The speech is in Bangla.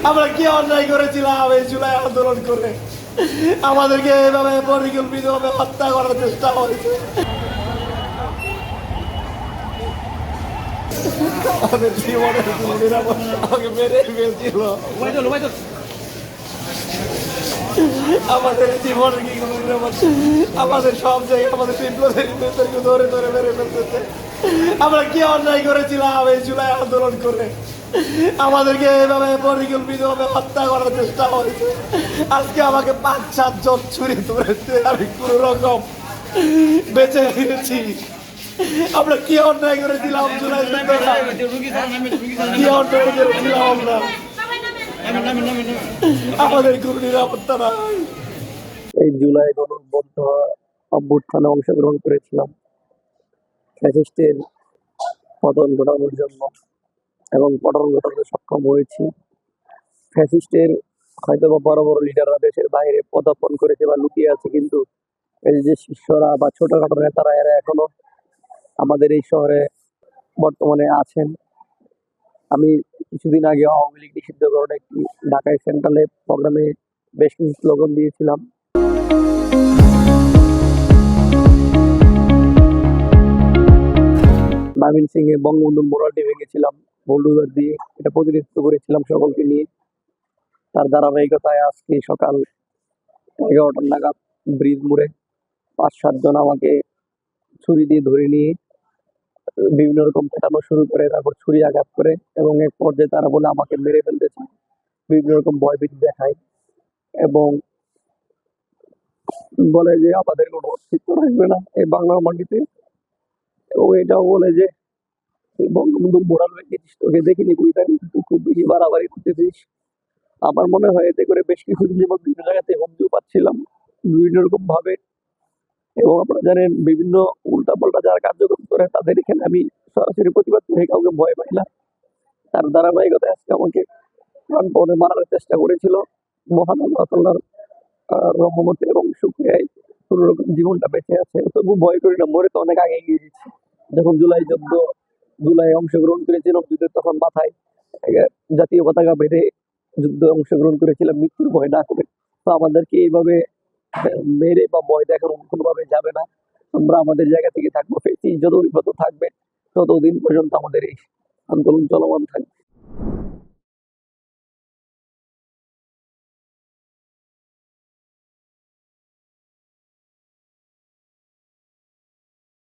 আমরা কি অন্যায় করেছিলাম এই জুলাই আন্দোলন করে? আমাদেরকে এভাবে পরিকল্পিতভাবে হত্যা করার চেষ্টা হয়েছে। আমাদের জীবনের নিরাপত্তা আমাকে মেরে ফেলছিল। আমাদের জীবনের কি কোনো নিরাপত্তা? আমাদের সব জায়গায় আমাদের বিপ্লবীদেরকে ধরে ধরে মেরে ফেলতেছে। আমরা কি অন্যায় করেছিলাম এই জুলাই আন্দোলন করে? আমাদেরকে এভাবে পরিকল্পিতভাবে হত্যা করার চেষ্টা হয়েছে। আজকে আমাকে 5-7 জন ছুরি ধরেছে, আমি কোন রকম বেঁচে ফিরেছি। আমরা কি অন্যায় করেছিলাম জুলাই যোদ্ধারা? কি অন্যায় করেছিলাম আমরা? আমাদের কোনো নিরাপত্তা নাই। এই জুলাই গণঅভ্যুত্থান অভ্যুত্থানে অংশগ্রহণ করেছিলাম ফ্যাসিস্টের পতন ঘটানোর জন্য এবং পতন ঘটাতে সক্ষম হয়েছি। ফ্যাসিস্টের হয়তো বা বড় বড় লিডাররা দেশের বাইরে পদার্পণ করেছে বা লুকিয়ে আছে, কিন্তু এই যে শিষ্যরা বা ছোটখাটো নেতারা এরা এখনো আমাদের এই শহরে বর্তমানে আছেন। আমি কিছুদিন আগে আওয়ামী লীগ নিষিদ্ধকরণে একটি ঢাকায় সেন্ট্রালে প্রোগ্রামে বেশ কিছু স্লোগান দিয়েছিলাম। ময়মনসিংহে বঙ্গবন্ধু মোরালটি ভেঙেছিলাম বুলডোজার দিয়ে, এটা প্রতিনিধিত্ব করেছিলাম সকলকে নিয়ে। তার ধারাবাহিকতায় আজকে সকাল 11টা নাগাদ ব্রিজ মোড়ে 5-7 জন আমাকে ছুরি দিয়ে ধরে নিয়ে বিভিন্ন রকম পেটানো শুরু করে, তারপর ছুরি আঘাত করে এবং এক পর্যায়ে তারা বলে আমাকে মেরে ফেলতে চায়, বিভিন্ন রকম ভয়ভীতি দেখায় এবং বলে যে আমাদের কোনো অস্তিত্ব থাকবে না এই বাংলার মাটিতে। এবং এটাও বলে যে তুই বঙ্গবন্ধু মোরাল ভেঙেছিস, তোকে দেখিনি বুঝলেন, তুই খুব বেশি বাড়াবাড়ি করতেছিস। আমার মনে হয় এতে করে বেশ কিছুদিন যেমন বিভিন্ন জায়গাতে হুমকিও পাচ্ছিলাম বিভিন্ন রকম ভাবে। এবং আপনারা জানেন বিভিন্ন উল্টাপাল্টা যারা কার্যক্রম করে তাদের এখানে আমি সরাসরি প্রতিবাদ করে কাউকে ভয় পাই না। তার ধারাবাহিকতায় আজকে আমাকে প্রাণপণে মারার চেষ্টা করেছিল। মহান আল্লাহ তাআলার রহমতে এবং শুকরিয়ায় কোনো রকম জীবনটা বেঁচে আছে। তবু ভয় করি না, মরে তো অনেক আগে এগিয়ে দিচ্ছি। যখন জুলাই অংশগ্রহণ করেছিলাম যুদ্ধের, তখন মাথায় জাতীয় পতাকা বেঁধে যুদ্ধে অংশগ্রহণ করেছিলাম মৃত্যুর ভয় না করে। তো আমাদেরকে এইভাবে মেরে বা ভয় দেখানো কোনোভাবে যাবে না। আমরা আমাদের জায়গা থেকে থাকবো, যত বিপদ থাকবে ততদিন পর্যন্ত আমাদের এই আন্দোলন চলমান থাকবে।